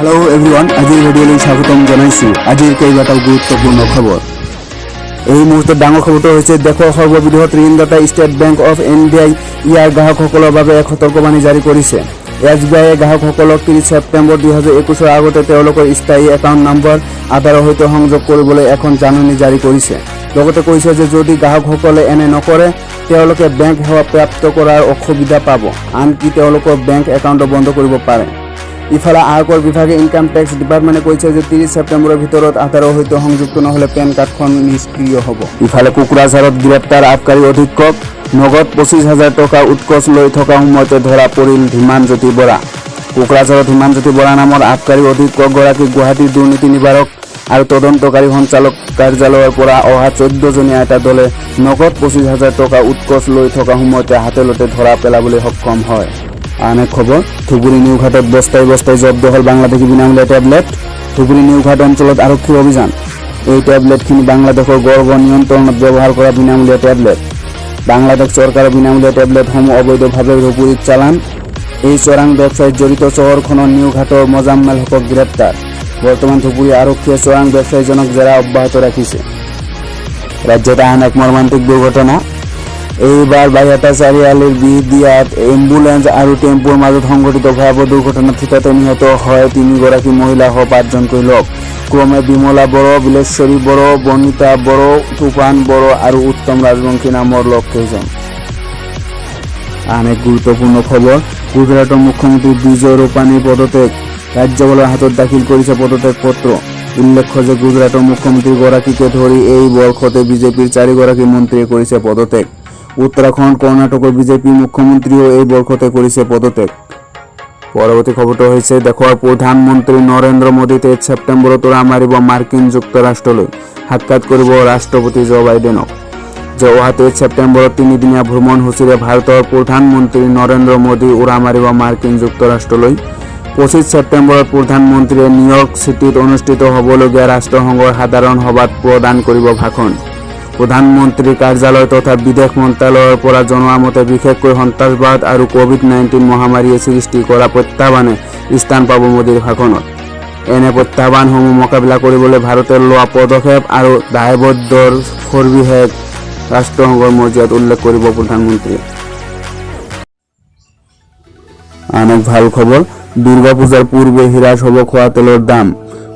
Hello everyone আজিৰ ভিডিঅ'লৈ স্বাগতম জনাইছো। আজিৰ কেইবাটা গুৰুত্বপূৰ্ণ খবৰ। এই মুহূৰ্তে ডাঙৰ খবৰটো হৈছে দেশৰ সৰ্ববৃহৎ ঋণদাতা ষ্টেট বেংক অফ ইণ্ডিয়াই ইয়াৰ গ্ৰাহকসকলৰ বাবে এক সতৰ্কবাণী জাৰি কৰিছে। SBI গ্ৰাহকসকলক 30 ছেপ্টেম্বৰ 2021 আগতে তেওঁলোকৰ স্থায়ী একাউণ্ট নম্বৰ আধাৰৰ সৈতে সংযোগ কৰিবলৈ এখন জাননী জাৰি কৰিছে। লগতে কৈছে যে যদি গ্ৰাহকসকলে এনে নকৰে তেওঁলোকে বেংক সেৱা প্ৰাপ্ত কৰাৰ অসুবিধা পাব, আনকি তেওঁলোকৰ বেংক একাউণ্ট বন্ধ কৰিব পাৰে। ইফালে আয়কৰ বিভাগে ইনকাম টেক্স ডিপাৰ্টমেণ্টে কৈছে যে 30 ছেপ্টেম্বৰৰ ভিতৰত আধাৰৰ সৈতে সংযুক্ত নহ'লে পেন কাৰ্ডখন নিষ্ক্ৰিয় হ'ব। ইফালে কোকৰাঝাৰত গ্ৰেপ্তাৰ আবকাৰী অধীক্ষক, নগদ 25,000 টকা উৎকোচ লৈ থকা সময়তে ধৰা পৰিল হিমানজ্যোতি বৰা। কোকৰাঝাৰত হিমানজ্যোতি বৰা নামৰ আবকাৰী অধীক্ষকগৰাকী গুৱাহাটীৰ দুৰ্নীতি নিবাৰক আৰু তদন্তকাৰী সঞ্চালক কাৰ্যালয়ৰ পৰা অহা 14জনীয়া এটা দলে নগদ 25,000 টকা উৎকোচ লৈ থকা সময়তে হাতেলতে ধৰা পেলাবলৈ সক্ষম হয়। আন এক খবৰ, ধুবুৰী নিউঘাটত বস্তাই বস্তাই জব্দ হ'ল বাংলাদেশী বিনামূলীয়া টেবলেট। ধুবুৰী নিউঘাট অঞ্চলত আৰক্ষীৰ অভিযান। এই টেবলেটখিনি বাংলাদেশৰ গৰ্ভ নিয়ন্ত্ৰণত ব্যৱহাৰ কৰা বিনামূলীয়া টেবলেট। বাংলাদেশ চৰকাৰৰ বিনামূলীয়া টেবলেটসমূহ অবৈধভাৱে ধুবুৰীত চালান। এই চোৰাং ব্যৱসায়ত জড়িত চহৰখনৰ নিউঘাটৰ মোজাম্মেল হকক গ্ৰেপ্তাৰ। বৰ্তমান ধুবুৰী আৰক্ষীয়ে চোৰাং ব্যৱসায়ীজনক জেৰা অব্যাহত ৰাখিছে। ৰাজ্যত আন এক মৰ্মান্তিক দুৰ্ঘটনা। এইবাৰ বাইহাটা চাৰিআলিৰ বিহদিয়াত এম্বুলেন্স আৰু টেম্পুৰ মাজত সংঘটিত ভয়াৱহ দুৰ্ঘটনাত থিতাতে নিহত হয় 3গৰাকী মহিলা সহ 5জনকৈ লোক, ক্ৰমে বিমলা বড়ো, বিলেশ্বৰী বড়ো, বনিতা বড়ো, তুফান বড়ো আৰু উত্তম ৰাজবংশী নামৰ লোককেইজন। আন এক গুৰুত্বপূৰ্ণ খবৰ, গুজৰাটৰ মুখ্যমন্ত্ৰী বিজয় ৰূপানীৰ পদত্যাগ। ৰাজ্যপালৰ হাতত দাখিল কৰিছে পদত্যাগ পত্ৰ। উল্লেখ্য যে গুজৰাটৰ মুখ্যমন্ত্ৰীগৰাকীকে ধৰি এই বৰ্ষতে বিজেপিৰ 4গৰাকী মন্ত্ৰীয়ে কৰিছে পদত্যাগ। উত্তৰাখণ্ড, কৰ্ণাটকৰ বিজেপি মুখ্যমন্ত্ৰীও এই বৰ্ষতে কৰিছে পদত্যাগ। পৰৱৰ্তী খবৰটো হৈছে দেশৰ প্ৰধানমন্ত্ৰী নৰেন্দ্ৰ মোদী 23 ছেপ্টেম্বৰত উৰা মাৰিব মাৰ্কিন যুক্তৰাষ্ট্ৰলৈ, সাক্ষাৎ কৰিব ৰাষ্ট্ৰপতি জো বাইডেনক। যে অহা 23 ছেপ্টেম্বৰত 3দিনীয়া ভ্ৰমণসূচীৰে ভাৰতৰ প্ৰধানমন্ত্ৰী নৰেন্দ্ৰ মোদী উৰা মাৰিব মাৰ্কিন যুক্তৰাষ্ট্ৰলৈ। 25 ছেপ্টেম্বৰত প্ৰধানমন্ত্ৰীয়ে নিউয়ৰ্ক চিটিত অনুষ্ঠিত হ'বলগীয়া ৰাষ্ট্ৰসংঘৰ সাধাৰণ সভাত প্ৰদান কৰিব ভাষণ। প্ৰধানমন্ত্ৰীৰ কাৰ্যালয় তথা বিদেশ মন্ত্ৰালয়ৰ পৰা জনোৱা মতে বিশেষকৈ সন্ত্ৰাসবাদ আৰু COVID-19 মহামাৰীয়ে সৃষ্টি কৰা প্ৰত্যাহ্বানে স্থান পাব মোদীৰ ভাষণত। এনে প্ৰত্যাহ্বানসমূহ মোকাবিলা কৰিবলৈ ভাৰতে লোৱা পদক্ষেপ আৰু দায়বদ্ধৰ সবিশেষ ৰাষ্ট্ৰসংঘৰ মৰ্যাদাত উল্লেখ কৰিব প্ৰধানমন্ত্ৰীয়ে। আন এক ভাল খবৰ, দুৰ্গা পূজাৰ পূৰ্বে হ্ৰাস হ'ব খোৱা তেলৰ দাম।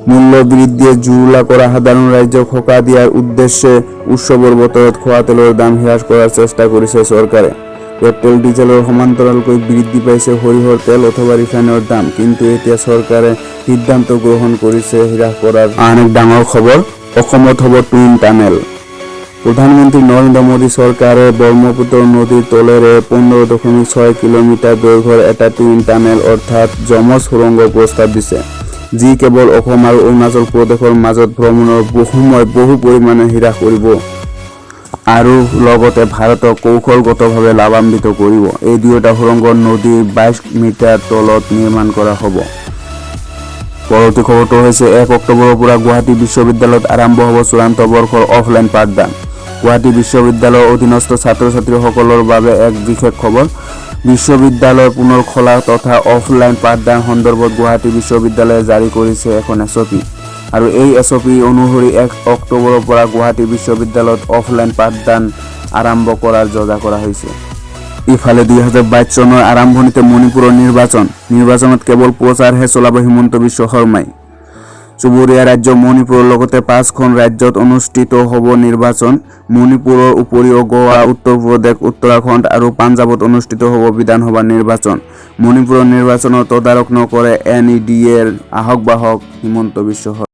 মূল্য বৃদ্ধিয়ে জুৰুলা কৰা সাধাৰণ ৰাজ্যক সকাহ দিয়াৰ উদ্দেশ্যে উৎসৱৰ বতৰত খোৱা তেলৰ দাম হ্ৰাস কৰাৰ চেষ্টা কৰিছে চৰকাৰে। পেট্ৰল ডিজেলৰ সমান্তৰালকৈ বৃদ্ধি পাইছে সৰিয়হৰ তেল অথবা ৰিফাইনৰ দাম, কিন্তু এতিয়া চৰকাৰে সিদ্ধান্ত গ্ৰহণ কৰিছে হ্ৰাস কৰাৰ। আন এক ডাঙৰ খবৰ, অসমত হ'ব টুইন টানেল। প্ৰধানমন্ত্ৰী নৰেন্দ্ৰ মোদী চৰকাৰে ব্ৰহ্মপুত্ৰ নদীৰ তলেৰে 15.6 কিলোমিটাৰ দৈৰ্ঘ্যৰ এটা টুইন টানেল অৰ্থাৎ যমজ সুৰংগ প্ৰস্তাৱ দিছে, যি কেৱল অসম আৰু অৰুণাচল প্ৰদেশৰ মাজত ভ্ৰমণৰ সময় বহু পৰিমাণে হ্ৰাস কৰিব আৰু লগতে ভাৰতক কৌশলগতভাৱে লাভান্বিত কৰিব। এই দুয়োটা সুৰংগ নদীৰ 22 মিটাৰ তলত নিৰ্মাণ কৰা হ'ব। পৰৱৰ্তী খবৰটো হৈছে 1 অক্টোবৰৰ পৰা গুৱাহাটী বিশ্ববিদ্যালয়ত আৰম্ভ হ'ব চূড়ান্ত বৰ্ষৰ অফলাইন পাঠদান। গুৱাহাটী বিশ্ববিদ্যালয়ৰ অধীনস্থ ছাত্ৰ ছাত্ৰীসকলৰ বাবে এক বিশেষ খবৰ। বিশ্ববিদ্যালয় পুনৰ খোলা তথা অফলাইন পাঠদান সন্দৰ্ভত গুৱাহাটী বিশ্ববিদ্যালয়ে জাৰি কৰিছে এখন SOP আৰু এই SOP অনুসৰি 1 অক্টোবৰৰ পৰা গুৱাহাটী বিশ্ববিদ্যালয়ত অফলাইন পাঠদান আৰম্ভ কৰাৰ যোজনা কৰা হৈছে। ইফালে 2022 চনৰ আৰম্ভণিতে মণিপুৰৰ নিৰ্বাচনত কেৱল প্ৰচাৰহে চলাব হিমন্ত বিশ্ব শৰ্মাই। চুবুৰীয়া ৰাজ্য মণিপুৰৰ লগতে 5খন ৰাজ্যত অনুষ্ঠিত হ'ব নিৰ্বাচন। মণিপুৰৰ উপৰিও গোৱা, উত্তৰ প্ৰদেশ, উত্তৰাখণ্ড আৰু পাঞ্জাৱত অনুষ্ঠিত হ'ব বিধানসভা নিৰ্বাচন। মণিপুৰৰ নিৰ্বাচনৰ তদাৰক নকৰে NEDA-ৰ আহ্বায়ক হিমন্ত বিশ্ব শৰ্মা।